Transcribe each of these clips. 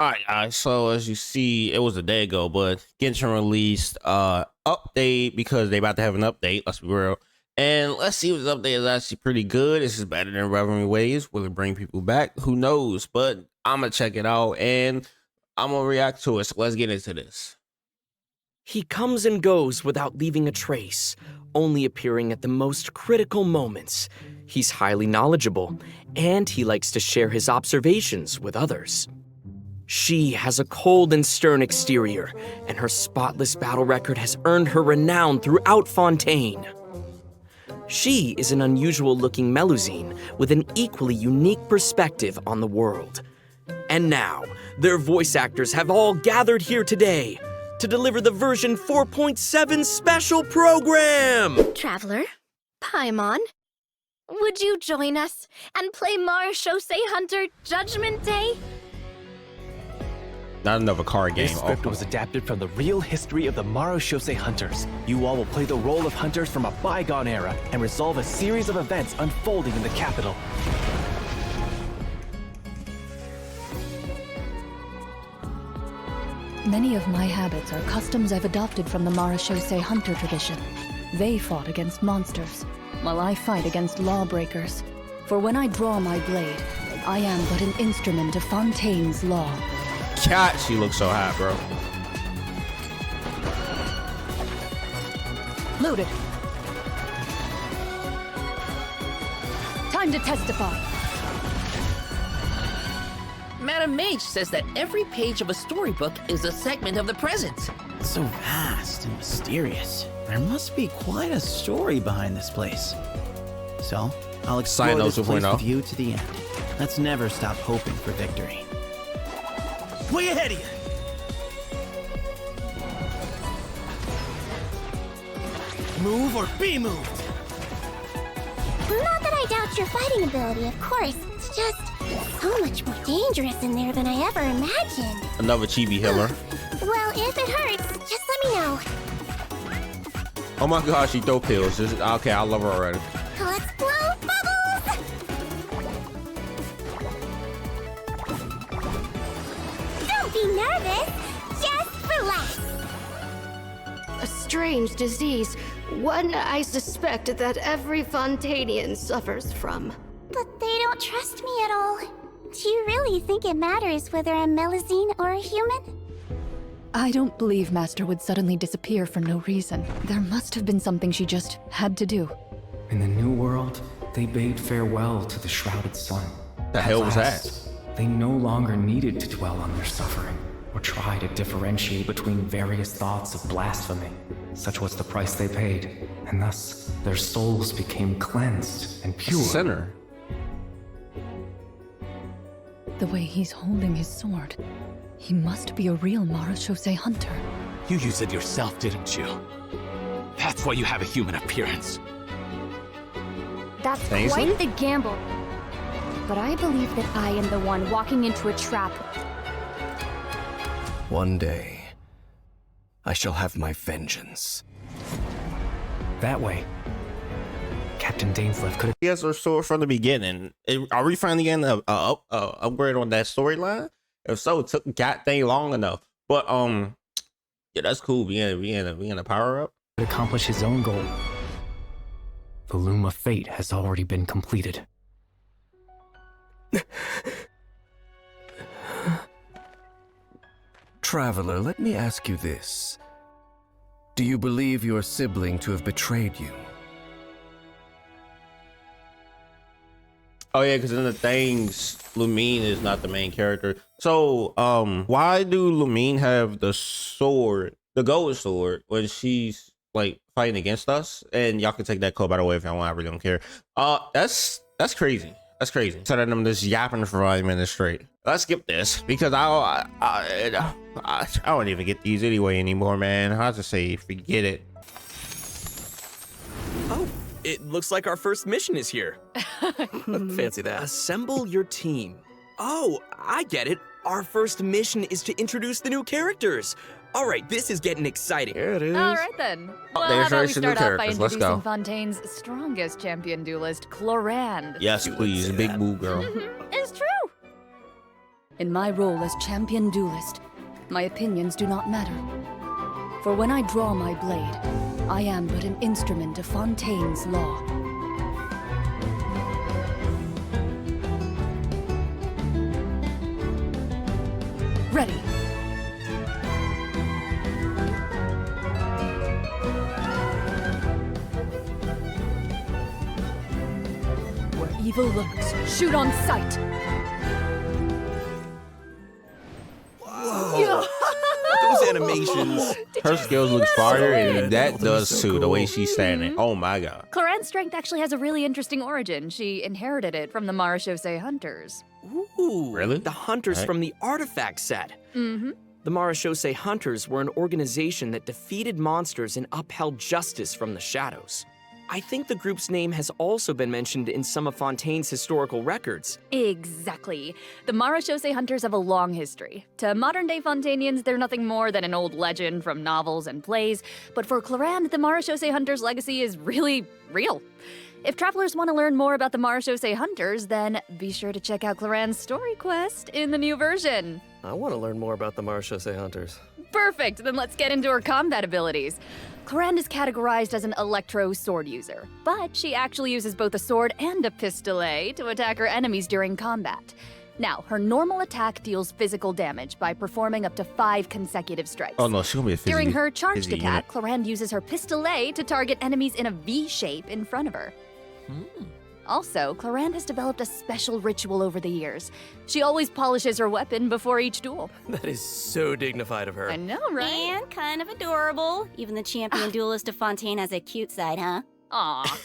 Alright, guys, so as you see, it was a day ago, but Genshin released update because they about to have an update, let's be real. And let's see if this update is actually pretty good. This is better than Revenue Waves. Will it bring people back? Who knows? But I'm gonna check it out and I'm gonna react to it. So let's get into this. He comes and goes without leaving a trace, only appearing at the most critical moments. He's highly knowledgeable, and he likes to share his observations with others. She has a cold and stern exterior, and her spotless battle record has earned her renown throughout Fontaine. She is an unusual-looking Melusine with an equally unique perspective on the world. And now, their voice actors have all gathered here today to deliver the version 4.7 special program! Traveler, Paimon, would you join us and play Marechaussee Hunter Judgment Day? Not another card game. This script was adapted from the real history of the Marechaussee Hunters. You all will play the role of hunters from a bygone era and resolve a series of events unfolding in the capital. Many of my habits are customs I've adopted from the Marechaussee Hunter tradition. They fought against monsters, while I fight against lawbreakers. For when I draw my blade, I am but an instrument of Fontaine's law. God, she looks so hot, bro. Loaded. Time to testify. Madam Mage says that every page of a storybook is a segment of the present. So vast and mysterious. There must be quite a story behind this place. So, I'll explore this place with you to the end. Let's never stop hoping for victory. Way ahead of you! Move or be moved! Not that I doubt your fighting ability, of course. It's just so much more dangerous in there than I ever imagined. Another chibi healer. Well, if it hurts, just let me know. Oh my gosh, she throw pills. Okay, I love her already. Let's blow bubbles! Don't be nervous. Just relax. A strange disease, one I suspect that every Fontainian suffers from. But they don't trust me at all. Do you really think it matters whether I'm Melusine or a human? I don't believe Master would suddenly disappear for no reason. There must have been something she just had to do. In the New World, they bade farewell to the shrouded sun. The hell was that? They no longer needed to dwell on their suffering, or try to differentiate between various thoughts of blasphemy. Such was the price they paid, and thus their souls became cleansed and pure. Sinner. The way he's holding his sword, he must be a real Marechaussee Hunter. You used it yourself, didn't you? That's why you have a human appearance. That's quite the gamble. But I believe that I am the one walking into a trap. One day, I shall have my vengeance. That way, Captain Dainsleif could have... He has her sword from the beginning. Are we finally getting an upgrade on that storyline? If so, it took goddamn long enough. But yeah, that's cool. We in a power up. ...to accomplish his own goal. The loom of fate has already been completed. Traveler, let me ask you this. Do you believe your sibling to have betrayed you? Oh yeah, because in the things, Lumine is not the main character. So why do Lumine have the sword, the gold sword, when she's like fighting against us? And y'all can take that code by the way if y'all want. I really don't care. That's crazy. That's crazy. Instead of them just yapping for 5 minutes straight. Let's skip this because I don't even get these anyway anymore, man. I just say forget it. Oh, it looks like our first mission is here. Fancy that. Assemble your team. Oh, I get it. Our first mission is to introduce the new characters. All right, this is getting exciting. Here it is. All right then. Well, how about we start off by introducing Fontaine's strongest champion duelist, Clorinde. Yes, please, big boo girl. It's true. In my role as champion duelist, my opinions do not matter. For when I draw my blade, I am but an instrument of Fontaine's law. Ready. Where evil lurks, shoot on sight. Those animations. Her skills look fire, and that does too, the way she's standing. Oh my god. Clorinde's strength actually has a really interesting origin. She inherited it from the Marechaussee Hunters. Ooh, Really? the hunters Right. from the artifact set. Mm-hmm. The Marechaussee Hunters were an organization that defeated monsters and upheld justice from the shadows. I think the group's name has also been mentioned in some of Fontaine's historical records. Exactly. The Marechaussee Hunters have a long history. To modern-day Fontainians, they're nothing more than an old legend from novels and plays, but for Clorinde, the Marechaussee Hunters' legacy is really real. If travelers want to learn more about the Marechaussee Hunters, then be sure to check out Clorinde's story quest in the new version. I want to learn more about the Marechaussee Hunters. Perfect, then let's get into her combat abilities. Clorinde is categorized as an electro sword user, but she actually uses both a sword and a pistolet to attack her enemies during combat. Now, her normal attack deals physical damage by performing up to 5 consecutive strikes. Oh no, she's gonna be a fizzy. During her charged fizzy attack, Clorinde uses her pistolet to target enemies in a V shape in front of her. Also, Clorinde has developed a special ritual over the years. She always polishes her weapon before each duel. That is so dignified of her. I know, right? And kind of adorable. Even the champion duelist of Fontaine has a cute side, huh? Aw.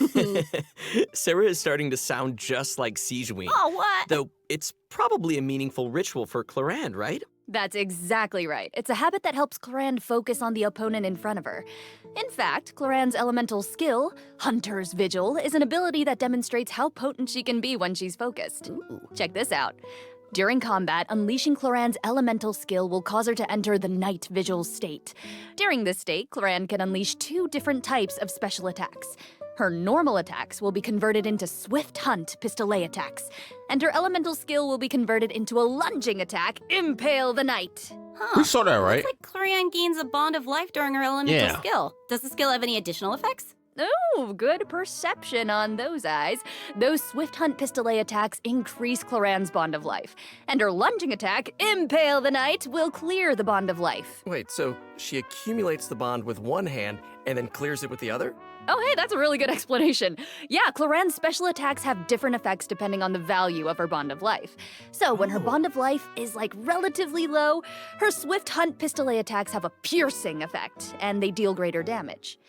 Sarah is starting to sound just like Sigewinne. Oh, what? Though it's probably a meaningful ritual for Clorinde, right? That's exactly right. It's a habit that helps Clorinde focus on the opponent in front of her. In fact, Clorinde's elemental skill, Hunter's Vigil, is an ability that demonstrates how potent she can be when she's focused. Check this out. During combat, unleashing Clorinde's elemental skill will cause her to enter the Night Vigil state. During this state, Clorinde can unleash 2 different types of special attacks. Her normal attacks will be converted into Swift Hunt pistolet attacks, and her elemental skill will be converted into a lunging attack, Impale the Knight. Huh. We saw that, right? Looks like Clorinde gains a bond of life during her elemental Yeah. skill. Does the skill have any additional effects? Oh, good perception on those eyes. Those Swift Hunt pistolet attacks increase Clorinde's bond of life, and her lunging attack, Impale the Knight, will clear the bond of life. Wait, so she accumulates the bond with one hand and then clears it with the other? Oh, hey, that's a really good explanation. Yeah, Clorinde's special attacks have different effects depending on the value of her bond of life. So when her bond of life is like relatively low, her Swift Hunt pistolet attacks have a piercing effect, and they deal greater damage.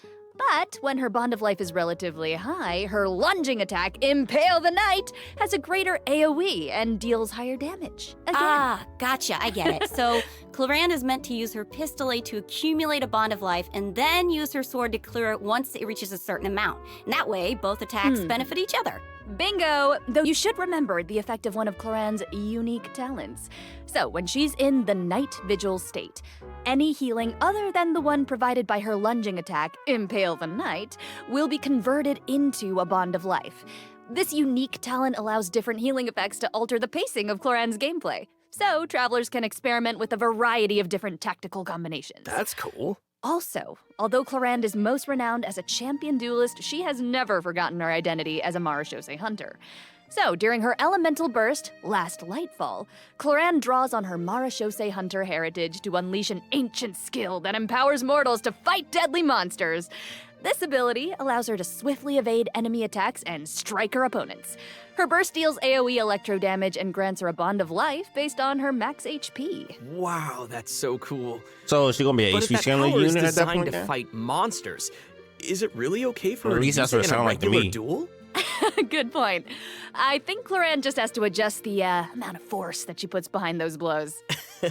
But when her bond of life is relatively high, her lunging attack, Impale the Knight, has a greater AoE and deals higher damage. Again. Ah, gotcha, I get it. So Clorinde is meant to use her pistolet to accumulate a bond of life and then use her sword to clear it once it reaches a certain amount. And that way, both attacks benefit each other. Bingo! Though you should remember the effect of one of Clorinde's unique talents. So, when she's in the Night Vigil state, any healing other than the one provided by her lunging attack, Impale the Knight, will be converted into a bond of life. This unique talent allows different healing effects to alter the pacing of Clorinde's gameplay, so travelers can experiment with a variety of different tactical combinations. That's cool. Also, although Clorinde is most renowned as a champion duelist, she has never forgotten her identity as a Marechaussee hunter. So, during her elemental burst, Last Lightfall, Clorinde draws on her Marechaussee hunter heritage to unleash an ancient skill that empowers mortals to fight deadly monsters. This ability allows her to swiftly evade enemy attacks and strike her opponents. Her burst deals AoE electro damage and grants her a bond of life based on her max HP. Wow, that's so cool. So is she gonna be an But if HP that scaling power is unit at that designed point? to fight monsters, is it really okay for Or at her to least use that's what it it in a sounded like to regular me. duel? Good point. I think Clorinde just has to adjust the amount of force that she puts behind those blows.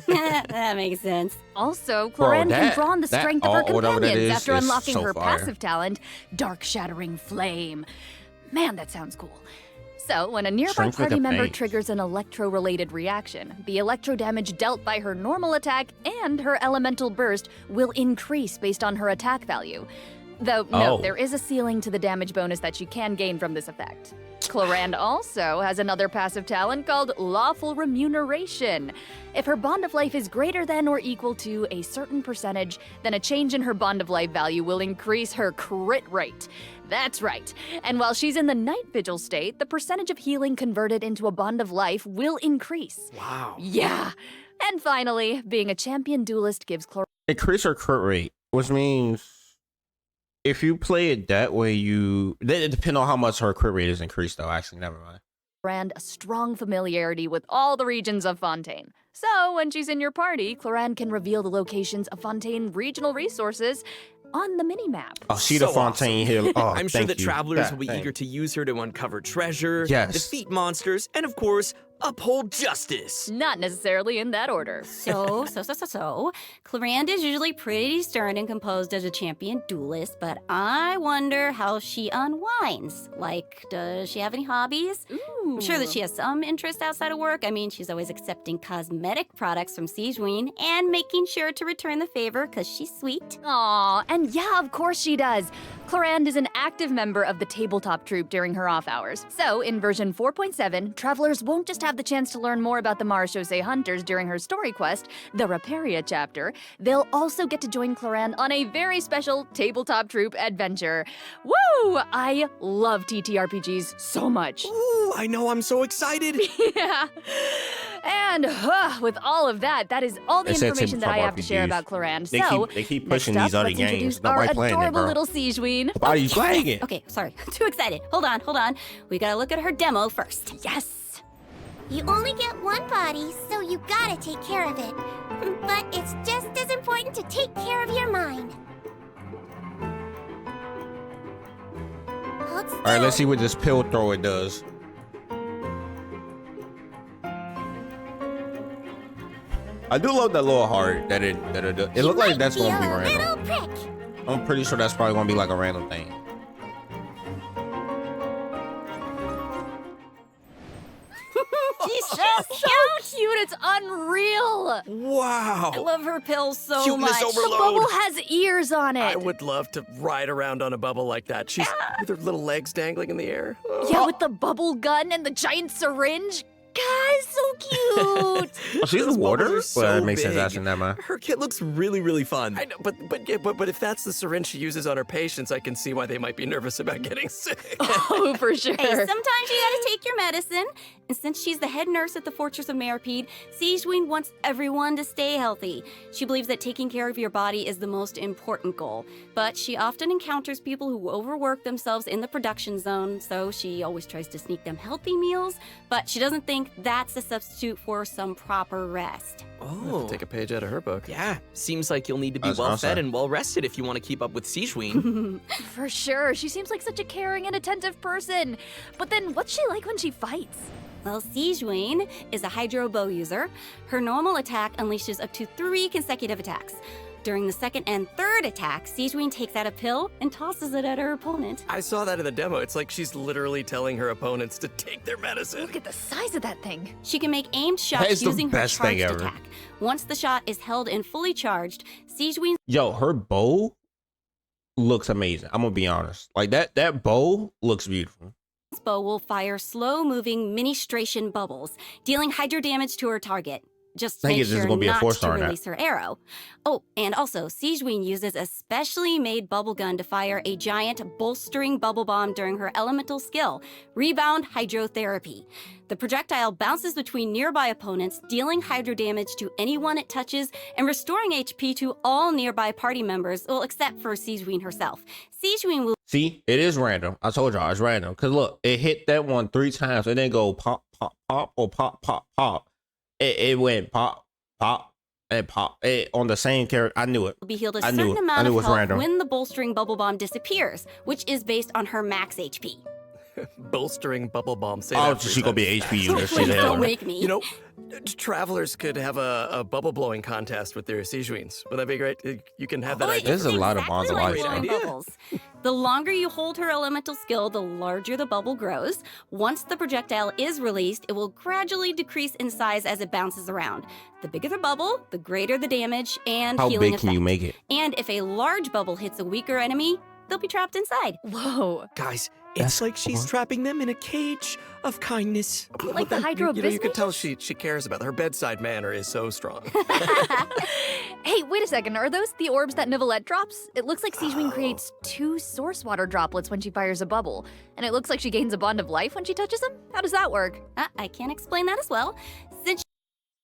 That makes sense. Also, Bro, Clorinde can that- draw on the that- strength of her whatever that companions is after unlocking so her fire. passive talent, Dark Shattering Flame. Man, that sounds cool. So, when a nearby Strength with party a member base. triggers an electro-related reaction, the electro damage dealt by her normal attack and her elemental burst will increase based on her attack value. Though, no, Oh. there is a ceiling to the damage bonus that she can gain from this effect. Clorinde also has another passive talent called Lawful Remuneration. If her bond of life is greater than or equal to a certain percentage, then a change in her bond of life value will increase her crit rate. That's right. And while she's in the night vigil state, the percentage of healing converted into a bond of life will increase. Wow. Yeah. And finally, being a champion duelist gives Clorinde Increase her crit rate, which means if you play it that way, it depends on how much her crit rate is increased, though. Actually, never mind. a strong familiarity with all the regions of Fontaine. So when she's in your party, Clorinde can reveal the locations of Fontaine regional resources on the minimap. Oh, she the Fontaine Hill. Oh, I'm sure that you. travelers will be Thank eager to use her to uncover treasure, Yes. defeat monsters, and of course, uphold justice. Not necessarily in that order. So, Clorinde is usually pretty stern and composed as a champion duelist, but I wonder how she unwinds. Like, does she have any hobbies? Ooh. I'm sure that she has some interest outside of work. I mean, she's always accepting cosmetic products from Sigewinne and making sure to return the favor because she's sweet. Aw, and yeah, of course she does. Clorinde is an active member of the tabletop troupe during her off hours. So, in version 4.7, travelers won't just have the chance to learn more about the Marechaussee Hunters during her story quest, the Raparia chapter, they'll also get to join Clorinde on a very special tabletop troupe adventure. Woo! I love TTRPGs so much. Ooh, I know, I'm so excited. Yeah. And with all of that, that is all the They said information that I have to share RPGs. about Clorinde. They keep pushing next these up, other let's games. introduce our Nobody playing it, adorable bro. little Sigewinne. Nobody's playing it. Okay, sorry, too excited. Hold on. We gotta look at her demo first. Yes. You only get one body, so you gotta take care of it. But it's just as important to take care of your mind. Hold still. All right, let's see what this pill thrower does. I do love that little heart that it does. It looks like that's gonna be random. Prick. I'm pretty sure that's probably gonna be like a random thing. She's so So cute, it's unreal. Wow. I love her pills so Cuteness much. overload. The bubble has ears on it. I would love to ride around on a bubble like that. She's with her little legs dangling in the air. Oh. Yeah, with the bubble gun and the giant syringe. Guys, so cute. Oh, she's in Those water? bubbles are Well, so that makes sense. big. That's in that man. Her kit looks really, really fun. I know, but if that's the syringe she uses on her patients, I can see why they might be nervous about getting sick. Oh, for sure. Hey, sometimes you gotta take your medicine. And since she's the head nurse at the Fortress of Meripede, Sigewinne wants everyone to stay healthy. She believes that taking care of your body is the most important goal. But she often encounters people who overwork themselves in the production zone, so she always tries to sneak them healthy meals, but she doesn't think that's a substitute for some proper rest. I'll have to take a page out of her book. Yeah, seems like you'll need to be That's well-fed awesome. and well-rested if you want to keep up with Sigewinne. For sure. She seems like such a caring and attentive person. But then what's she like when she fights? Well, Sigewinne is a hydro bow user. Her normal attack unleashes up to 3 consecutive attacks. During the second and third attack, Sigewinne takes out a pill and tosses it at her opponent. I saw that in the demo. It's like she's literally telling her opponents to take their medicine. Look at the size of that thing. She can make aimed That shots is the using her best thing charged ever. attack. Once the shot is held and fully charged, Sigewinne's Yo, her bow looks amazing. I'm gonna be honest. Like that bow looks beautiful. bow will fire slow-moving ministration bubbles, dealing hydro damage to her target. Just I think make it's just sure gonna be a not 4-star to on that. release her arrow. Oh, and also, Sigewinne uses a specially made bubble gun to fire a giant bolstering bubble bomb during her elemental skill, Rebound Hydrotherapy. The projectile bounces between nearby opponents, dealing hydro damage to anyone it touches and restoring HP to all nearby party members, well, except for Sigewinne herself. Sigewinne will See, it is random. I told y'all it's random. Cause look, it hit that one 3 times and then go pop, pop, pop, or pop, pop, pop. It went pop, pop, and pop. On the same character. I knew it. be healed a I knew certain it. I amount knew it of was health random. when the bolstering bubble bomb disappears, which is based on her max HP. Bolstering bubble bomb. Say Oh, that 3 she gonna be times HP user. fast. She's a healer. Don't wake me. You know, travelers could have a bubble blowing contest with their Sigewinnes. Would that be great? You can have that idea. There's a lot of bonds of life. Blowing idea. bubbles. The longer you hold her elemental skill, the larger the bubble grows. Once the projectile is released, it will gradually decrease in size as it bounces around. The bigger the bubble, the greater the damage and How healing big can you effect. make it? And if a large bubble hits a weaker enemy, they'll be trapped inside. Whoa. Guys, It's like she's trapping them in a cage of kindness. Like the Hydro You can tell Business? she cares about them. Her bedside manner is so strong. Hey, wait a second. Are those the orbs that Nivelette drops? It looks like Sijwin creates 2 source water droplets when she fires a bubble. And it looks like she gains a bond of life when she touches them? How does that work? I can't explain that as well. Since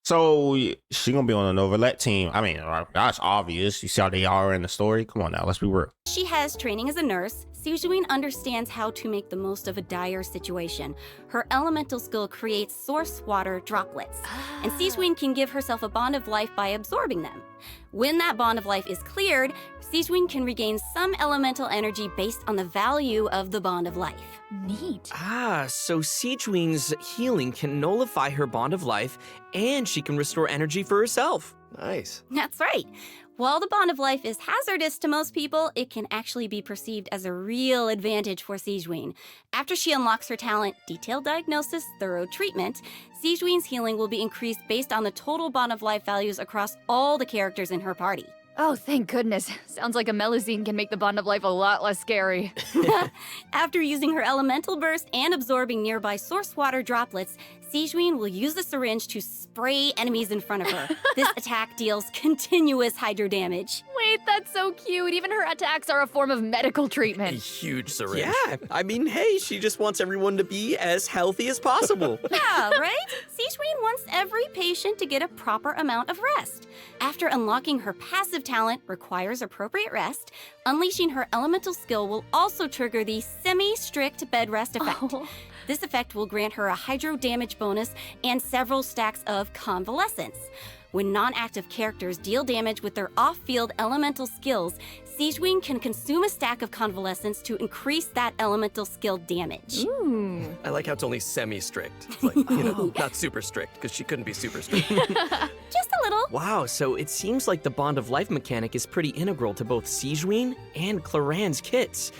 So she gonna be on the Novelet team. I mean, that's obvious. You see how they are in the story. Come on now, let's be real. she has training as a nurse, Sijwin understands how to make the most of a dire situation. Her elemental skill creates source water droplets, and Sijwin can give herself a bond of life by absorbing them. When that bond of life is cleared, Sijwin can regain some elemental energy based on the value of the bond of life. Neat. So Sijwin's healing can nullify her bond of life, and she can restore energy for herself. Nice. That's right. While the bond of life is hazardous to most people, it can actually be perceived as a real advantage for Sijwin. After she unlocks her talent, Detailed Diagnosis, Thorough Treatment, Sijwin's healing will be increased based on the total bond of life values across all the characters in her party. Oh, thank goodness. Sounds like a Melusine can make the bond of life a lot less scary. After using her elemental burst and absorbing nearby source water droplets, Sijwin will use the syringe to spray enemies in front of her. This attack deals continuous hydro damage. Wait, that's so cute. Even her attacks are a form of medical A treatment. huge syringe. Yeah, I mean, hey, she just wants everyone to be as healthy as possible. Yeah, right? Sijwin wants every patient to get a proper amount of rest. After unlocking her passive talent requires appropriate rest, unleashing her elemental skill will also trigger the semi-strict bed rest effect. This effect will grant her a hydro damage bonus and several stacks of convalescence. When non-active characters deal damage with their off-field elemental skills, Sijwin can consume a stack of convalescence to increase that elemental skill damage. Ooh. I like how it's only semi-strict. Like, not super strict, because she couldn't be super strict. Just a little. Wow, so it seems like the bond of life mechanic is pretty integral to both Sijwin and Cloran's kits.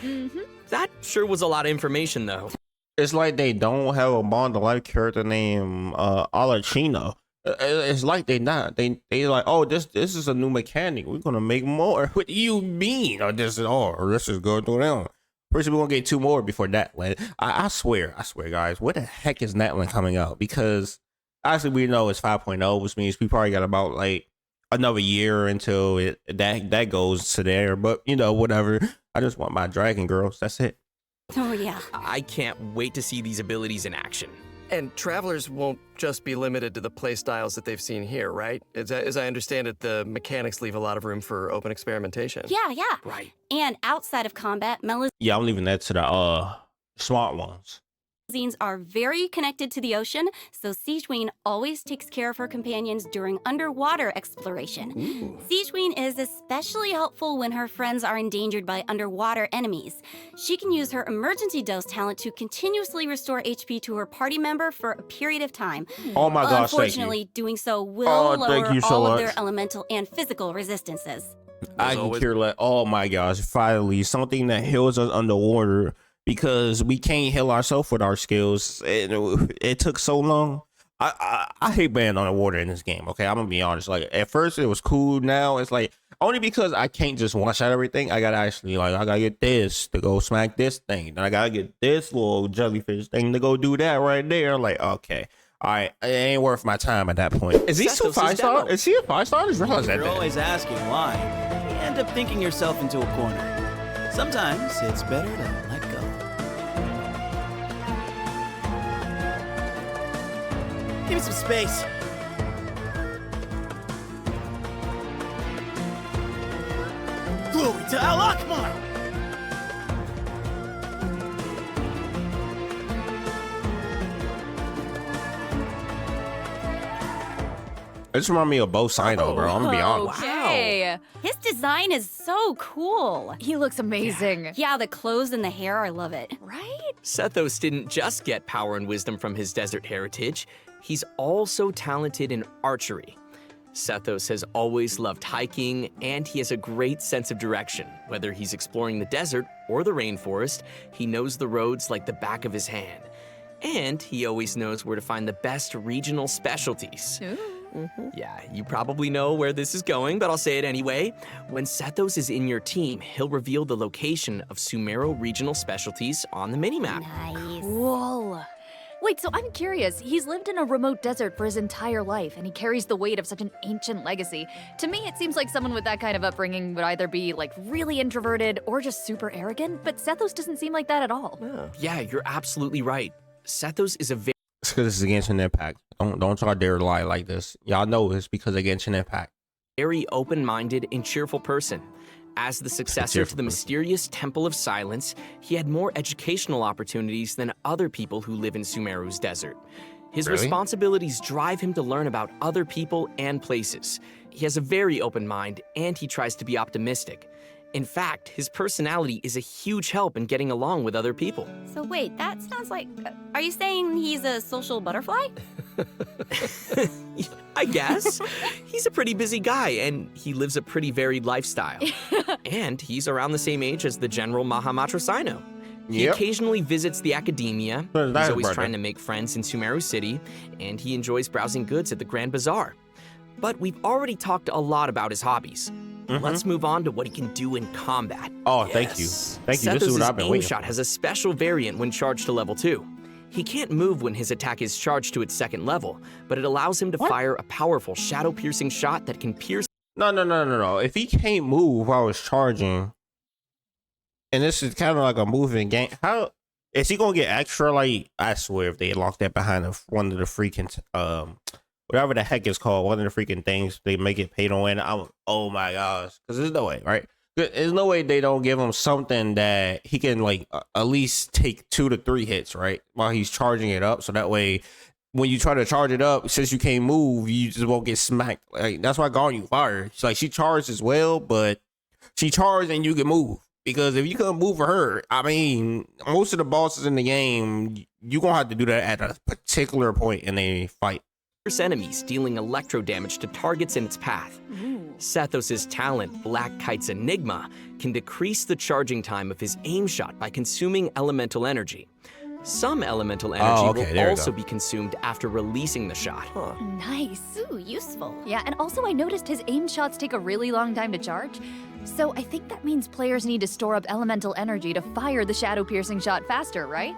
That sure was a lot of information, though. It's like they don't have a bond of life character named Alachino. It's like they not. They like, oh, this is a new mechanic. We're gonna make more. What do you mean? Or this is going through them. First, we're gonna get 2 more before Natlan. I swear, guys, what the heck is Natlan coming out? Because obviously we know it's 5.0, which means we probably got about like another year until that goes to there. But whatever. I just want my dragon girls. That's it. Oh, yeah. I can't wait to see these abilities in action. And travelers won't just be limited to the playstyles that they've seen here, right? As I understand it, the mechanics leave a lot of room for open experimentation. Yeah. Right. And outside of combat, Yeah, I'm leaving that to the smart ones. Melazines are very connected to the ocean, so Sijwin always takes care of her companions during underwater exploration. Sijwin is especially helpful when her friends are endangered by underwater enemies. She can use her emergency dose talent to continuously restore HP to her party member for a period of time. Oh my gosh, thank you. Unfortunately, doing so will thank lower you so all of much. their elemental and physical resistances. I can cure like, oh my gosh, finally something that heals us underwater, because we can't heal ourselves with our skills. It took so long. I hate being underwater in this game. Okay, I'm gonna be honest. Like at first it was cool. Now it's like only because I can't just one shot everything. I gotta actually I gotta get this to go smack this thing. Then I gotta get this little jellyfish thing to go do that right there. Like okay. All right, it ain't worth my time at that point. Is he still 5-star? Is he a 5-star? I just realized that. You're always asking why. You end up thinking yourself into a corner. Sometimes it's better to let go. Give me some space. Glory to Al Akmar! It just reminds me of Bo Sino, bro. I'm gonna be honest. Okay. His design is so cool. He looks amazing. Yeah, the clothes and the hair, I love it. Right? Sethos didn't just get power and wisdom from his desert heritage. He's also talented in archery. Sethos has always loved hiking, and he has a great sense of direction. Whether he's exploring the desert or the rainforest, he knows the roads like the back of his hand. And he always knows where to find the best regional specialties. Ooh. Yeah, you probably know where this is going, but I'll say it anyway. When Sethos is in your team, he'll reveal the location of Sumero regional specialties on the minimap. Nice. Cool. Wait, so I'm curious. He's lived in a remote desert for his entire life, and he carries the weight of such an ancient legacy. To me, it seems like someone with that kind of upbringing would either be, like, really introverted or just super arrogant, but Sethos doesn't seem like that at all. Yeah, you're absolutely right. Sethos is a very It's because it's against an impact. Don't y'all dare lie like this. Y'all know it's because against an impact. very open-minded and cheerful person. As the successor to the mysterious Temple of Silence, he had more educational opportunities than other people who live in Sumeru's desert. His responsibilities drive him to learn about other people and places. He has a very open mind, and he tries to be optimistic. In fact, his personality is a huge help in getting along with other people. So wait, that sounds like... are you saying he's a social butterfly? I guess. He's a pretty busy guy, and he lives a pretty varied lifestyle. And he's around the same age as the General Mahamatra Sino. He occasionally visits the academia. He's always trying to make friends in Sumeru City, and he enjoys browsing goods at the Grand Bazaar. But we've already talked a lot about his hobbies. Let's move on to what he can do in combat. Oh, thank you. Thank you. This is what I've been aim waiting shot has a special variant when charged to level 2. He can't move when his attack is charged to its second level, but it allows him to fire a powerful shadow-piercing shot that can pierce... No. If he can't move while it's charging, and this is kind of like a moving game, how is he gonna get extra? Like, I swear, if they lock that behind one of the freaking whatever the heck it's called, one of the freaking things, they make it pay to win. Oh my gosh, because there's no way, right? There's no way they don't give him something that he can like at least take 2 to 3 hits, right, while he's charging it up. So that way, when you try to charge it up, since you can't move, you just won't get smacked. Like, that's why Ganyu fire. It's like she charged as well, but she charged and you can move. Because if you couldn't move for her, I mean, most of the bosses in the game, you're gonna have to do that at a particular point in a fight. Enemies, dealing electro damage to targets in its path. Sethos' talent, Black Kite's Enigma, can decrease the charging time of his aim shot by consuming elemental energy. Some elemental energy will also be consumed after releasing the shot. Nice. Ooh, useful. Yeah, and also I noticed his aim shots take a really long time to charge. So I think that means players need to store up elemental energy to fire the shadow-piercing shot faster, right?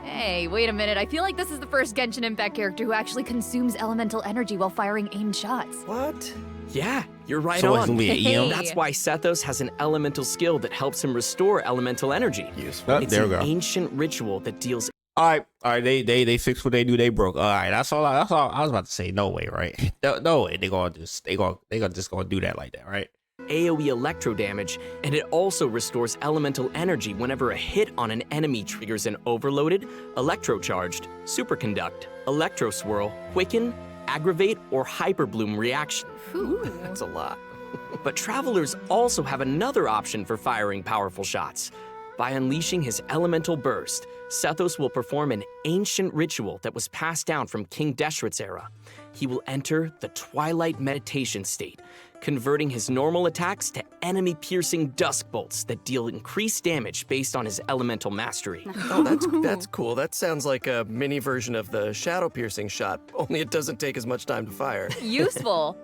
Hey, wait a minute. I feel like this is the first Genshin Impact character who actually consumes elemental energy while firing aimed shots. What? Yeah, you're right So it's on. gonna be an EM? That's why Sethos has an elemental skill that helps him restore elemental energy. Oh, It's there we an go. ancient ritual that deals... All right. They fixed what they do. They broke. All right, that's all. I was about to say. No way, right? No way. They gonna just gonna do that like that, right? AoE electro damage, and it also restores elemental energy whenever a hit on an enemy triggers an overloaded, electrocharged, superconduct, electro swirl, quicken, aggravate, or hyperbloom reaction. That's a lot. But travelers also have another option for firing powerful shots. By unleashing his elemental burst, Sethos will perform an ancient ritual that was passed down from King Deshret's era. He will enter the Twilight Meditation state, converting his normal attacks to enemy-piercing dusk bolts that deal increased damage based on his elemental mastery. Oh, that's cool. That sounds like a mini version of the shadow-piercing shot, only it doesn't take as much time to fire. Useful.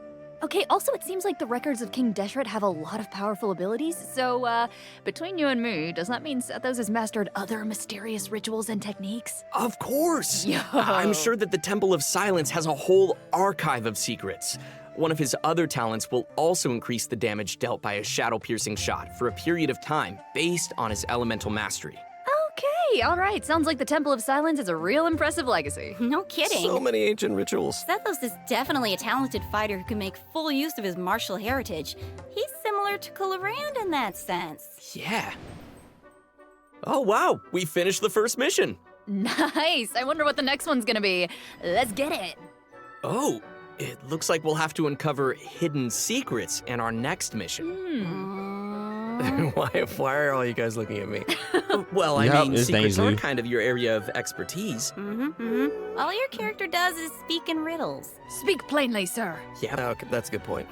Okay, also it seems like the records of King Deshret have a lot of powerful abilities, so between you and me, does that mean Sethos has mastered other mysterious rituals and techniques? Of course! Yo. I'm sure that the Temple of Silence has a whole archive of secrets. One of his other talents will also increase the damage dealt by a shadow-piercing shot for a period of time based on his elemental mastery. Okay, all right. Sounds like the Temple of Silence is a real impressive legacy. No kidding. So many ancient rituals. Sethos is definitely a talented fighter who can make full use of his martial heritage. He's similar to clorinde in that sense. Yeah. Oh wow, we finished the first mission. Nice. I wonder what the next one's gonna be. Let's get it. Oh, it looks like we'll have to uncover hidden secrets in our next mission. Why are all you guys looking at me? Well, I Yep, mean, it's secrets are Ainsley. kind of your area of expertise. All your character does is speak in riddles. Speak plainly, sir. Yeah. Okay, that's a good point.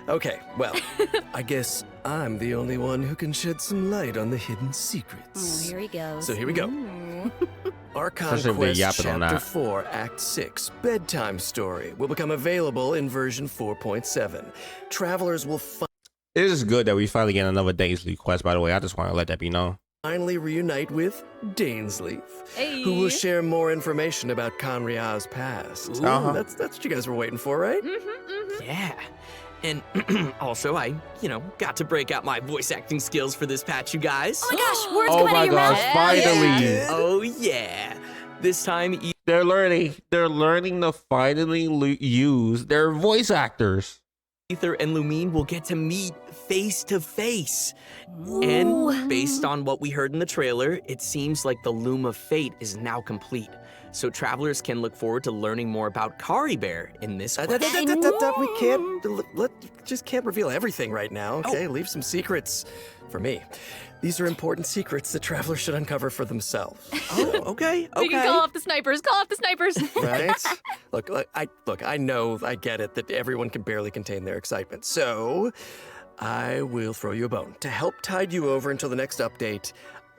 Okay, well, I guess I'm the only one who can shed some light on the hidden secrets. Oh, here he goes. So here we go. Our Especially if they're Conquest yapping on Chapter that. 4, Act 6, Bedtime Story, will become available in version 4.7. Travelers will It is good that we finally get another Daisley quest, by the way. I just want to let that be known. finally reunite with Dainsleif, who will share more information about Conria's past. That's what you guys were waiting for, right? Yeah. And also, I, got to break out my voice acting skills for this patch, you guys. Oh my gosh, words Oh come out my of your gosh, mouth. finally. Oh, yeah. This time, They're learning to finally use their voice actors. Ether and Lumine will get to meet face to face. And based on what we heard in the trailer, it seems like the Loom of Fate is now complete. So travelers can look forward to learning more about Kari Bear in this quest. We just can't reveal everything right now, okay? Leave some secrets for me. These are important secrets that travelers should uncover for themselves. Okay. We can call off the snipers. Call off the snipers. Right? I know, I get it that everyone can barely contain their excitement. So, I will throw you a bone. To help tide you over until the next update,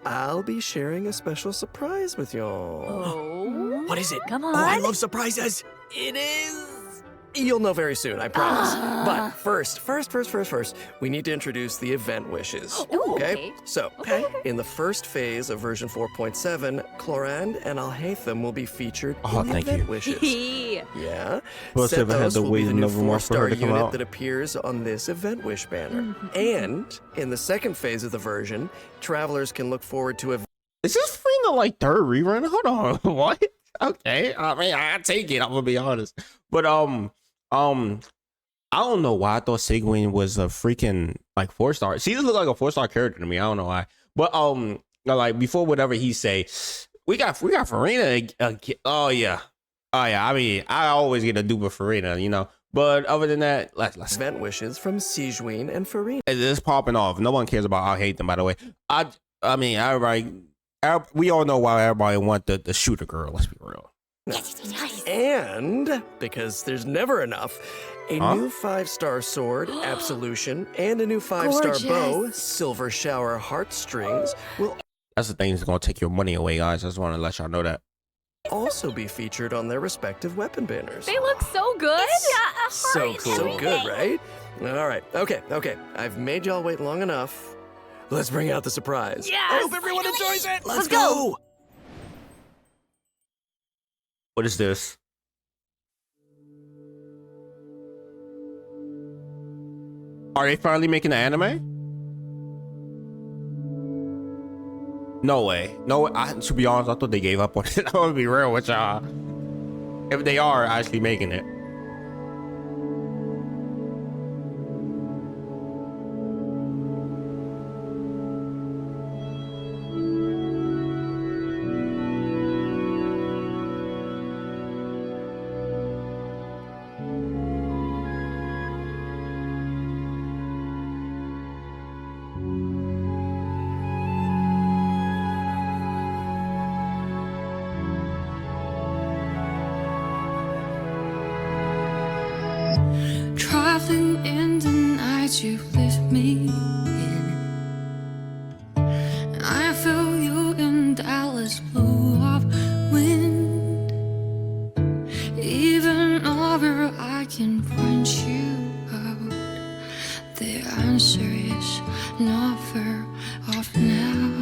I'll be sharing a special surprise with y'all. Oh. What is it? Come Oh, I on. love surprises. It is. You'll know very soon, I promise. But first, we need to introduce the event wishes. Ooh, okay? okay. So, in the first phase of version 4.7, Clorinde and Alhaitham will be featured in the thank event you. wishes. Yeah. Plus, if I had Sethos to will wait be the new another month for her 4-star to come unit out. that appears on this event wish banner. And in the second phase of the version, travelers can look forward to Is this freaking like third rerun? Hold on, what? Okay, I mean, I take it. I'm gonna be honest, but I don't know why I thought Sigwin was a freaking like 4-star. She just looked like a 4-star character to me. I don't know why, but like before whatever he say, we got Farina. Oh yeah. I mean, I always get a dupe of Farina, But other than that, let's event wishes from Sigewin and Farina. It's popping off. No one cares about. I hate them, by the way. I mean, we all know why everybody want the shooter girl. Let's be real. And because there's never enough, a new 5-star sword, Absolution, and a new 5-star bow, Silver Shower Heartstrings, will That's the thing that's gonna take your money away, guys. I just want to let y'all know that. also be featured on their respective weapon banners. They look so good. So cool. So good, right? All right. Okay. I've made y'all wait long enough. Let's bring out the surprise. Yes! I hope everyone enjoys it. Let's go! What is this? Are they finally making an anime? No way. No, to be honest, I thought they gave up on it. I'm gonna be real with y'all. If they are actually making it. Traveling in the night you lift me in. I feel you in Dallas blue of wind. Even over I can point you out. The answer is never off now.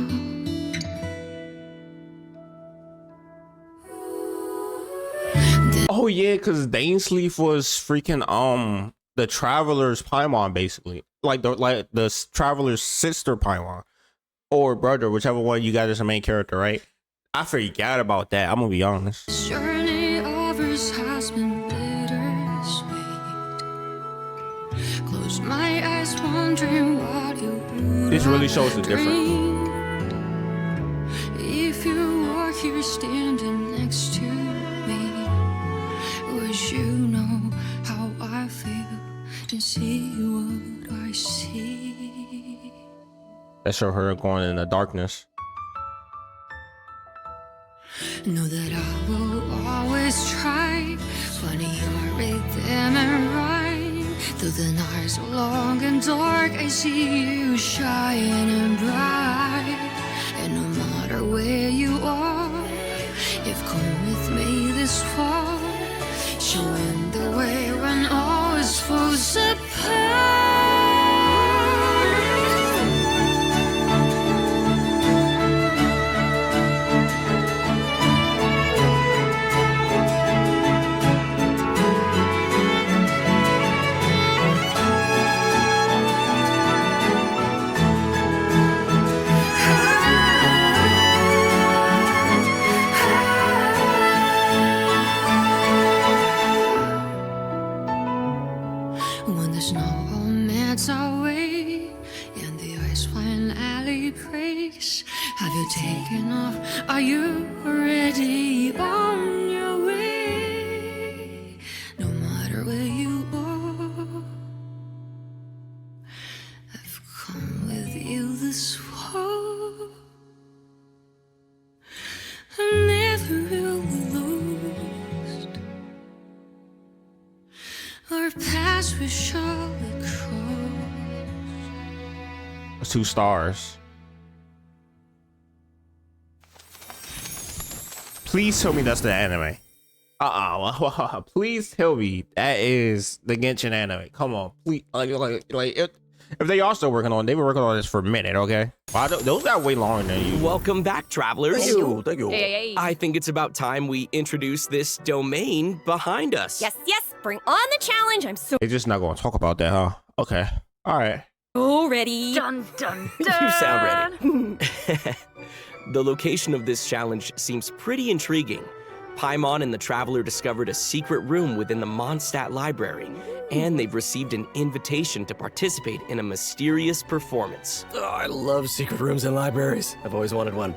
Oh yeah, because Dainsleif was freaking the Traveler's Paimon, basically. Like the Traveler's sister Paimon. Or brother, whichever one you got as a main character, right? I forgot about that. I'm gonna be honest. Journey of ours has been bittersweet. Close my eyes, wondering what you would. This really shows the difference. If you were here standing next to me, would you know how I feel and see what I see? That show her going in the darkness. Know that I will always try, find your rhythm and rhyme. Though the nights are long and dark, I see you shining bright. And no matter where you are, this fall. Showing the way when all is falls apart. When the snow all melts away and the ice finally breaks, have you taken off? Are you already on your way? No matter where you are, I've come with you this far. I'm never really lost. Our paths we surely cross. That's 2 stars. Please tell me that's the anime. Please tell me that is the Genshin anime. Come on, please. If they are still working on, they were working on this for a minute, okay? Those got way longer than you. Welcome back, travelers. Thank you. Thank you. Hey. I think it's about time we introduce this domain behind us. Yes, bring on the challenge. I'm so They're just not going to talk about that, huh? Okay. All right. ready. Dun dun You sound ready. The location of this challenge seems pretty intriguing. Paimon and the Traveler discovered a secret room within the Mondstadt Library, and they've received an invitation to participate in a mysterious performance. Oh, I love secret rooms in libraries. I've always wanted one.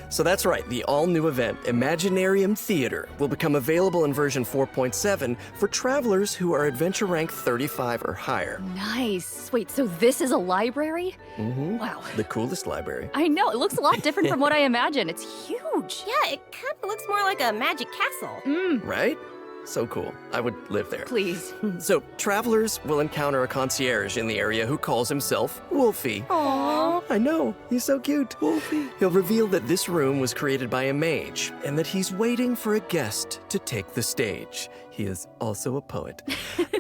So that's right, the all-new event, Imaginarium Theater, will become available in version 4.7 for travelers who are adventure rank 35 or higher. Nice. Wait, so this is a library? Mm-hmm. Wow. The coolest library. I know, it looks a lot different from what I imagined. It's huge. Yeah, it kind of looks more like a magic castle. Right? So cool. I would live there. Please. So, travelers will encounter a concierge in the area who calls himself Wolfie. Aww. I know, he's so cute. Wolfie. He'll reveal that this room was created by a mage and that he's waiting for a guest to take the stage. He is also a poet.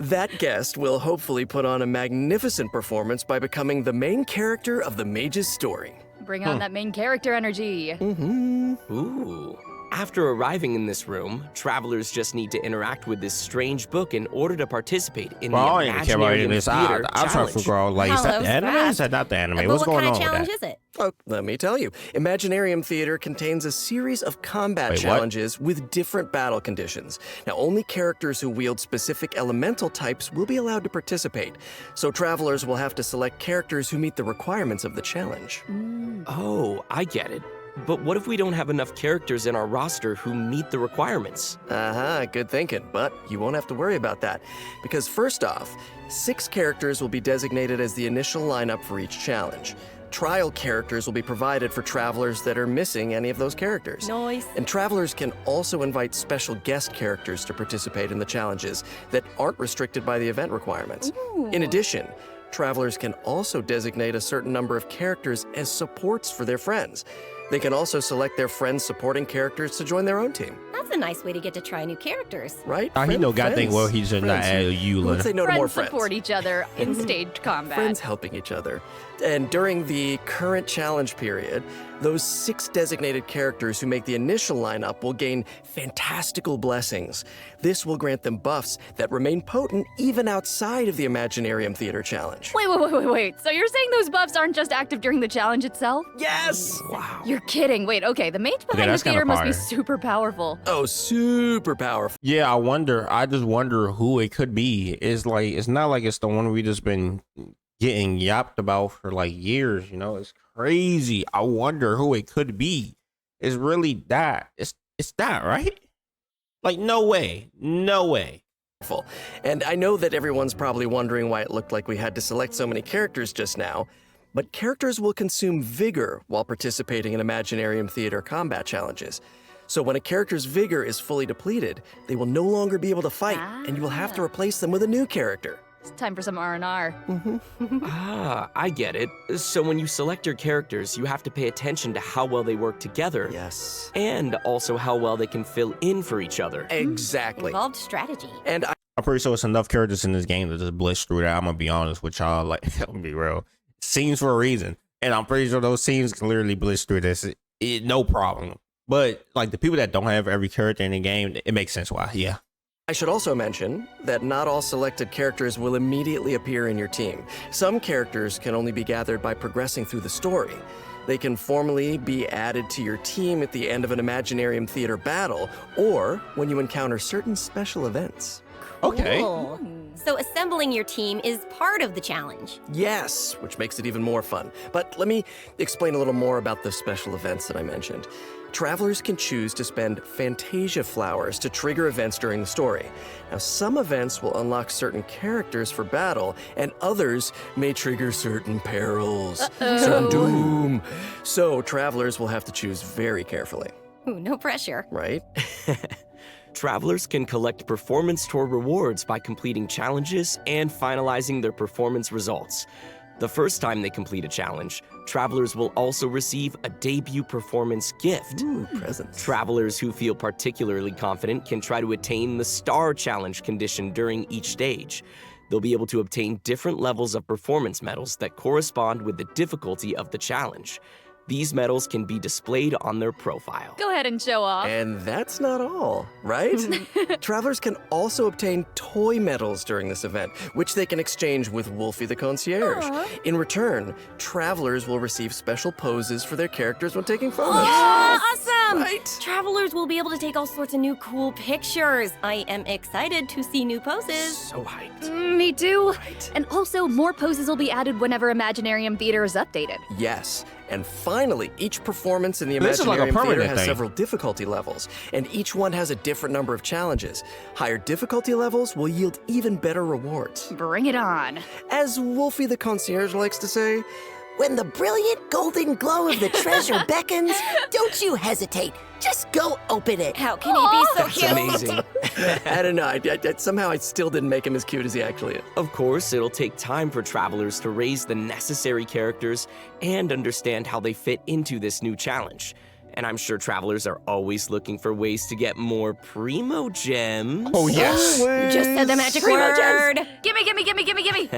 That guest will hopefully put on a magnificent performance by becoming the main character of the mage's story. Bring on that main character energy. Ooh. After arriving in this room, travelers just need to interact with this strange book in order to participate in Well, I the don't even care about any of Imaginarium this. Theater I'm trying to figure out, like, is that the anime? Is that not the anime? But What's what going kind on of with challenge that? is it? Oh, let me tell you. Imaginarium Theater contains a series of combat Wait, what? challenges with different battle conditions. Now, only characters who wield specific elemental types will be allowed to participate. So travelers will have to select characters who meet the requirements of the challenge. Oh, I get it. But what if we don't have enough characters in our roster who meet the requirements? Good thinking, but you won't have to worry about that. Because first off, 6 characters will be designated as the initial lineup for each challenge. Trial characters will be provided for travelers that are missing any of those characters. Nice. And travelers can also invite special guest characters to participate in the challenges that aren't restricted by the event requirements. In addition, travelers can also designate a certain number of characters as supports for their friends. They can also select their friends' supporting characters to join their own team. That's a nice way to get to try new characters. Right? He know God think well he's just not add you. Let's say no to more Friends friends. support each other in staged combat. Friends helping each other. And during the current challenge period, those 6 designated characters who make the initial lineup will gain fantastical blessings. This will grant them buffs that remain potent even outside of the Imaginarium Theater challenge. Wait. So you're saying those buffs aren't just active during the challenge itself? Yes! Wow. You're kidding. Wait, okay, the mage behind the that's kinda theater must be fire. super powerful. Oh, super powerful. Yeah, I just wonder who it could be. It's not like it's the one we just been getting yapped about for like years, you know? It's crazy. I wonder who it could be. It's really that. It's that, right? Like, no way. And I know that everyone's probably wondering why it looked like we had to select so many characters just now, but characters will consume vigor while participating in Imaginarium Theater combat challenges. So when a character's vigor is fully depleted, they will no longer be able to fight, and you will have to replace them with a new character. It's time for some R&R. Ah, I get it. So when you select your characters, you have to pay attention to how well they work together. Yes. And also how well they can fill in for each other. Exactly. Involved strategy. And I'm pretty sure it's enough characters in this game to just blitz through that. I'm gonna be honest with y'all. Like, let me be real. Scenes for a reason. And I'm pretty sure those scenes can literally blitz through this. No problem. But like the people that don't have every character in the game, it makes sense why. Yeah. I should also mention that not all selected characters will immediately appear in your team. Some characters can only be gathered by progressing through the story. They can formally be added to your team at the end of an Imaginarium Theater battle, or when you encounter certain special events. Okay. Cool. So assembling your team is part of the challenge. Yes, which makes it even more fun. But let me explain a little more about the special events that I mentioned. Travelers can choose to spend Fantasia flowers to trigger events during the story. Now, some events will unlock certain characters for battle, and others may trigger certain perils, certain doom. So, travelers will have to choose very carefully. Ooh, no pressure. Right? Travelers can collect performance toward rewards by completing challenges and finalizing their performance results. The first time they complete a challenge, travelers will also receive a debut performance gift. Ooh, presents. Travelers who feel particularly confident can try to attain the Star Challenge condition during each stage. They'll be able to obtain different levels of performance medals that correspond with the difficulty of the challenge. These medals can be displayed on their profile. Go ahead and show off. And that's not all, right? Travelers can also obtain toy medals during this event, which they can exchange with Wolfie the Concierge. Aww. In return, travelers will receive special poses for their characters when taking photos. Oh, awesome! Right? Travelers will be able to take all sorts of new cool pictures. I am excited to see new poses. So hyped. Me too. Right. And also, more poses will be added whenever Imaginarium Theater is updated. Yes. And finally, each performance in the This is like a Imaginarium Theater permanent has thing. several difficulty levels, and each one has a different number of challenges. Higher difficulty levels will yield even better rewards. Bring it on. As Wolfie the Concierge likes to say, When the brilliant golden glow of the treasure beckons, don't you hesitate. Just go open it. How can he be so That's cute? amazing. I don't know, somehow I still didn't make him as cute as he actually is. Of course, it'll take time for travelers to raise the necessary characters and understand how they fit into this new challenge. And I'm sure travelers are always looking for ways to get more primo gems. Oh, yes. You just said the magic word. Gimme, gimme, gimme, gimme, gimme.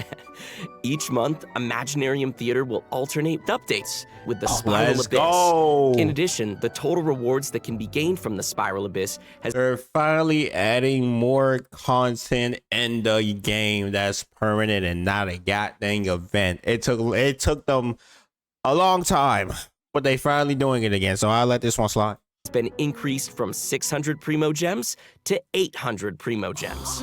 Each month, Imaginarium Theater will alternate with updates with the Spiral Let's Abyss. go. In addition, the total rewards that can be gained from the Spiral Abyss has They're finally adding more content in the game that's permanent and not a goddamn event. It took them a long time, but they finally doing it again. So I'll let this one slide. been increased from 600 primo gems to 800 primo gems.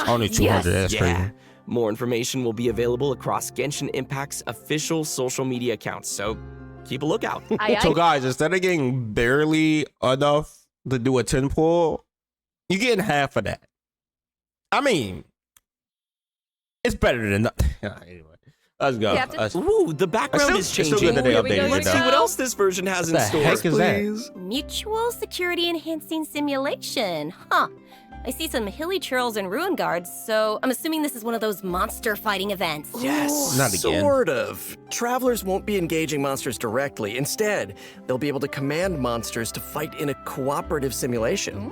Only 200. That's crazy. More information will be available across Genshin Impact's official social media accounts, so keep a lookout. So guys, instead of getting barely enough to do a 10 pull, you're getting half of that. I mean, it's better than nothing. Anyway, let's go. Ooh, the background is changing. It's still good that they updated it, Let's see though. what else this version has in What the store. heck is that? Mutual security enhancing simulation. Huh. I see some hilly churls and ruin guards, so I'm assuming this is one of those monster fighting events. Yes, Not again. sort of. Travelers won't be engaging monsters directly. Instead, they'll be able to command monsters to fight in a cooperative simulation.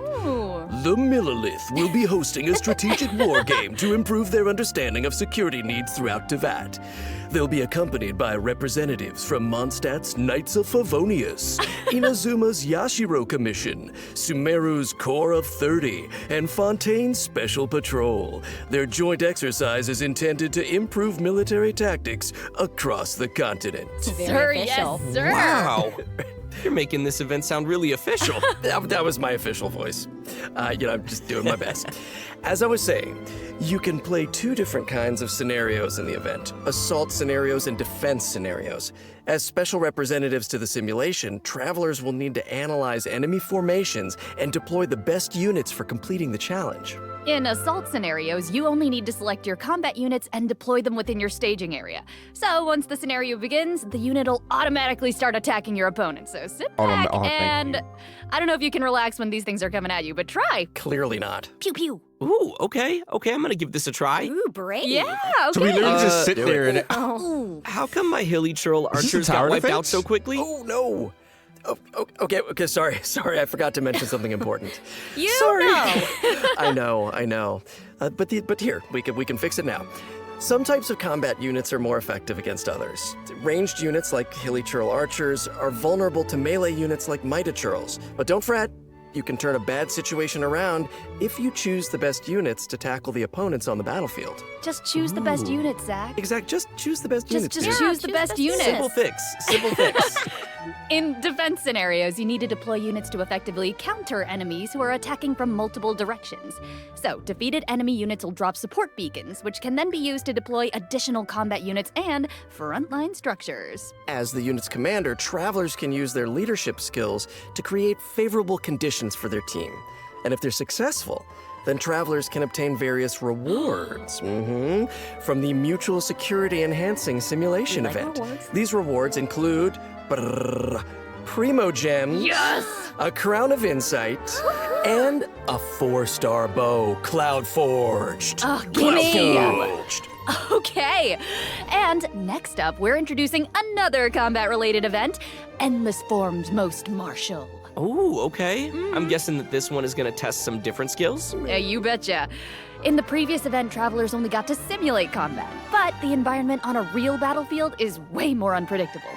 The Millilith will be hosting a strategic war game to improve their understanding of security needs throughout Tevat. They'll be accompanied by representatives from Mondstadt's Knights of Favonius, Inazuma's Yashiro Commission, Sumeru's Corps of 30, and Fontaine's Special Patrol. Their joint exercise is intended to improve military tactics across the continent. Sir, yes, sir. Wow. You're making this event sound really official. That was my official voice. I'm just doing my best. As I was saying, you can play two different kinds of scenarios in the event: assault scenarios and defense scenarios. As special representatives to the simulation, travelers will need to analyze enemy formations and deploy the best units for completing the challenge. In assault scenarios, you only need to select your combat units and deploy them within your staging area. So once the scenario begins, the unit will automatically start attacking your opponent. So sit back and I don't know if you can relax when these things are coming at you, but try. Clearly not. Pew pew. Ooh, okay, I'm gonna give this a try. Ooh, brave. Yeah, okay. So we literally just sit do there it. and How come my hilly churl Is this a archers got tower wiped out defense? so quickly? Oh, no. Oh, okay, sorry, I forgot to mention something important. You Sorry. know. I know. But here, we can fix it now. Some types of combat units are more effective against others. Ranged units like hilly churl archers are vulnerable to melee units like mighty churls. But don't fret, you can turn a bad situation around if you choose the best units to tackle the opponents on the battlefield. Just choose the best unit, Zach. Exact, just choose the best units. Just dude. choose the best unit. Simple fix. In defense scenarios, you need to deploy units to effectively counter enemies who are attacking from multiple directions. So, defeated enemy units will drop support beacons, which can then be used to deploy additional combat units and frontline structures. As the unit's commander, travelers can use their leadership skills to create favorable conditions for their team. And if they're successful, then travelers can obtain various rewards from the Mutual Security Enhancing Simulation event. Rewards. These rewards include Primo Gems, a Crown of Insight, and a 4-star bow, Cloud Forged. Oh, Cloud gimme! Forged. Okay. And next up, we're introducing another combat-related event, Endless Forms Most Martial. Oh, okay. I'm guessing that this one is gonna test some different skills. Yeah, you betcha. In the previous event, travelers only got to simulate combat, but the environment on a real battlefield is way more unpredictable.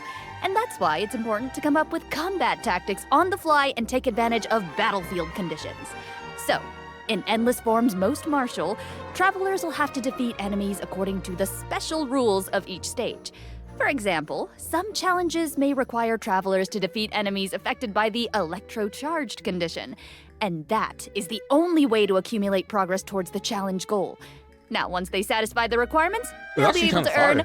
And that's why it's important to come up with combat tactics on the fly and take advantage of battlefield conditions. So, in Endless Forms Most Martial, travelers will have to defeat enemies according to the special rules of each stage. For example, some challenges may require travelers to defeat enemies affected by the electro-charged condition, and that is the only way to accumulate progress towards the challenge goal. Now, once they satisfy the requirements, they'll be able to earn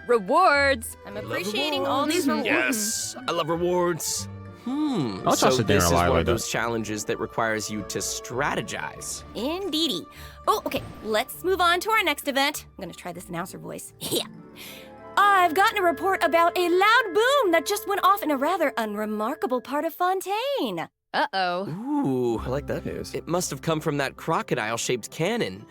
rewards. I'm appreciating all these rewards. Yes, I love rewards. I'll So sit there this and is lie one like of that. those challenges that requires you to strategize. Indeedy. Oh, okay. Let's move on to our next event. I'm gonna try this announcer voice. Yeah. I've gotten a report about a loud boom that just went off in a rather unremarkable part of Fontaine. Uh-oh. Ooh, I like that news. it must have come from that crocodile-shaped cannon.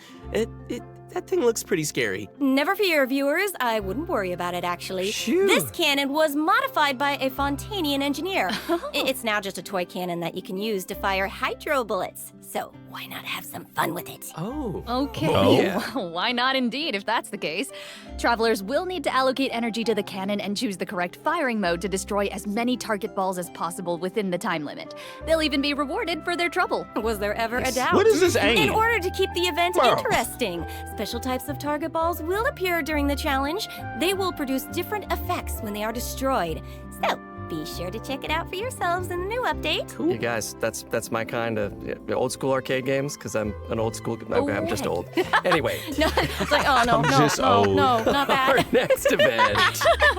That thing looks pretty scary. Never fear, viewers. I wouldn't worry about it, actually. Phew. This cannon was modified by a Fontainian engineer. It's now just a toy cannon that you can use to fire hydro bullets. So why not have some fun with it? Oh. Okay, Oh. Yeah. well, why not indeed, if that's the case? Travelers will need to allocate energy to the cannon and choose the correct firing mode to destroy as many target balls as possible within the time limit. They'll even be rewarded for their trouble. Was there ever a doubt? What is this In aim? order to keep the event Wow. interesting, special types of target balls will appear during the challenge. They will produce different effects when they are destroyed. So, be sure to check it out for yourselves in the new update. You guys, that's my kind of old school arcade games, because I'm an old school. I'm just old. Anyway, No, it's like, oh no, I'm no, just no, old. no, not our that. next event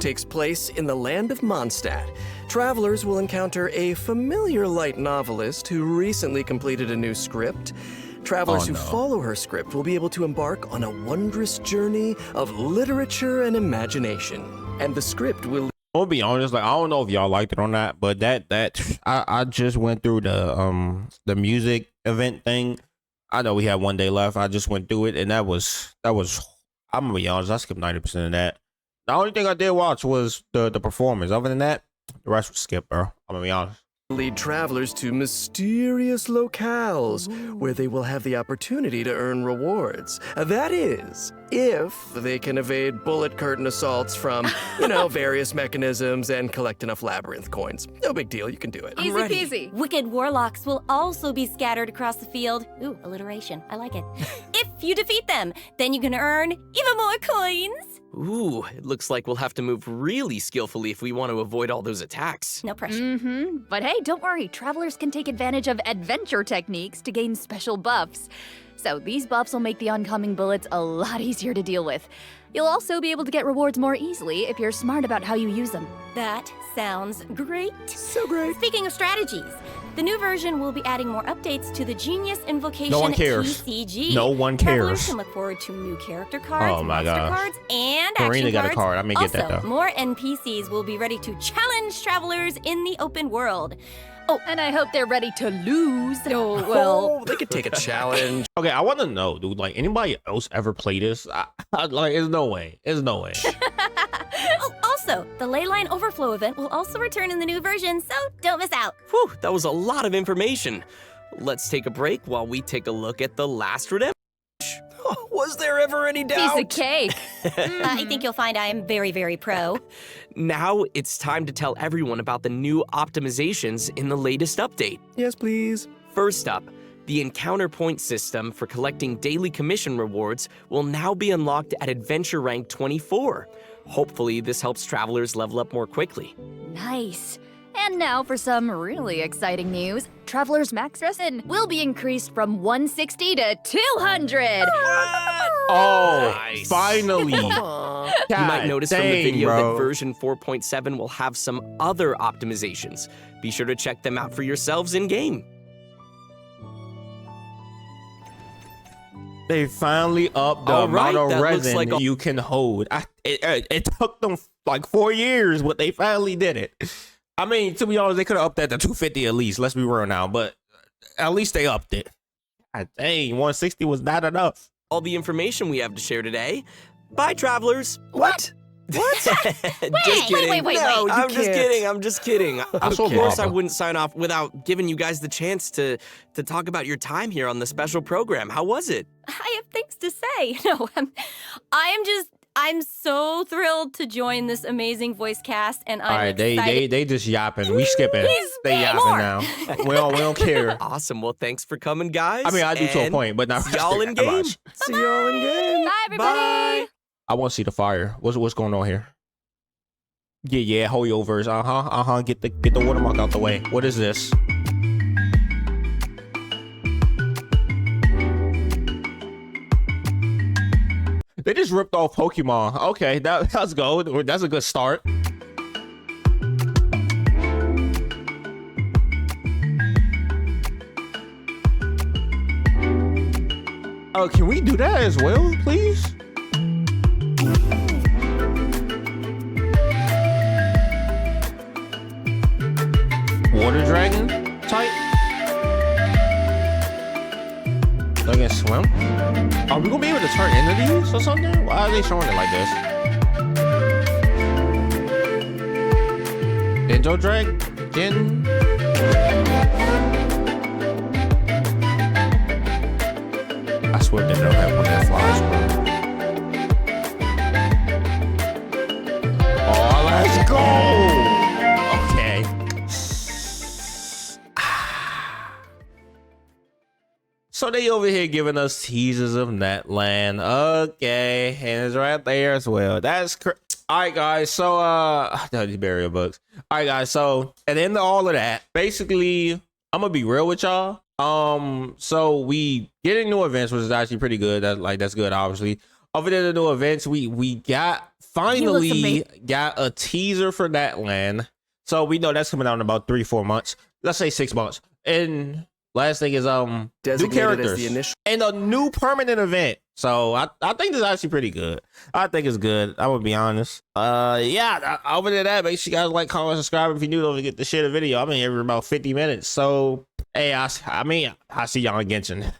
takes place in the land of Mondstadt. Travelers will encounter a familiar light novelist who recently completed a new script. Travelers who follow her script will be able to embark on a wondrous journey of literature and imagination. And the script will I'll be honest, like I don't know if y'all liked it or not, but I just went through the music event thing. I know we had one day left. I just went through it, and that was I'm gonna be honest, I skipped 90% of that. The only thing I did watch was the performance. Other than that, the rest was skipped, bro. I'm gonna be honest. lead travelers to mysterious locales where they will have the opportunity to earn rewards. That is, if they can evade bullet curtain assaults from, various mechanisms and collect enough labyrinth coins. No big deal, you can do it. Easy peasy. Wicked warlocks will also be scattered across the field. Ooh, alliteration. I like it. If you defeat them, then you can earn even more coins. Ooh, it looks like we'll have to move really skillfully if we want to avoid all those attacks. No pressure. Mm-hmm. But hey, don't worry. Travelers can take advantage of adventure techniques to gain special buffs. So these buffs will make the oncoming bullets a lot easier to deal with. You'll also be able to get rewards more easily if you're smart about how you use them. That sounds great. So great. Speaking of strategies, the new version will be adding more updates to the Genius Invocation No one cares. TCG. No one Travelers cares. can look forward to new character cards, Oh my monster gosh. cards, and Clorinde action got a cards. card. I may get that, Also, though. more NPCs will be ready to challenge travelers in the open world. Oh, and I hope they're ready to lose. Oh, well. Oh, they could take a challenge. Okay, I want to know, dude. Like, anybody else ever play this? Like, there's no way. There's no way. Oh, also, the Leyline Overflow event will also return in the new version, so don't miss out. Whew, that was a lot of information. Let's take a break while we take a look at the last redemption. Was there ever any doubt? Piece of cake. I think you'll find I am very, very pro. Now it's time to tell everyone about the new optimizations in the latest update. Yes, please. First up, the encounter point system for collecting daily commission rewards will now be unlocked at adventure rank 24. Hopefully, this helps travelers level up more quickly. Nice. And now for some really exciting news. Traveler's max resin will be increased from 160 to 200. Oh, Nice. finally. You might notice from the video that version 4.7 will have some other optimizations. Be sure to check them out for yourselves in-game. They finally upped the All right, amount of that looks resin like a- you can hold. It took them like 4 years, but they finally did it. I mean, to be honest, they could have upped that to 250 at least. Let's be real now, but at least they upped it. God dang, 160 was not enough. All the information we have to share today. Bye, travelers. What? What? Just kidding. wait. No, you I'm just can't. kidding. I'm just kidding. Of saw course, I Baba. wouldn't sign off without giving you guys the chance to talk about your time here on the special program. How was it? I have things to say. No, I'm so thrilled to join this amazing voice cast, and I'm All right, excited. they just yapping. We skipping. Please, They yapping more. now. We don't care. Awesome. Well, thanks for coming, guys. I mean, I do to a and point, but not see y'all in game. See y'all in game. Bye, everybody. I want to see the fire. What's going on here? Yeah, holdovers. Get the watermark out the way. What is this? They just ripped off Pokemon. Okay, let's go. That's a good start. Oh, can we do that as well, please? Water dragon type? I can swim? Are we gonna be able to turn into these or something? Why are they showing it like this? Dendo dragon? I swear they don't have one that flies, bro. Oh, let's go! Okay. So they over here giving us teasers of Natlan. Okay, and it's right there as well. That's all right, guys. So these burial books. All right, guys. So at the end of all of that, basically, I'm gonna be real with y'all. So we getting new events, which is actually pretty good. That's good, obviously. Over there, the new events, we finally got a teaser for Natlan. So we know that's coming out in about 3-4 months. Let's say 6 months. And last thing is new Designated characters as the initial. and a new permanent event. So I think this is actually pretty good. I think it's good. I would be honest. Yeah. Over to that, make sure you guys like, comment, subscribe if you're new. Don't forget to share the video. I'm in here for about 50 minutes. So hey, I see y'all in Genshin.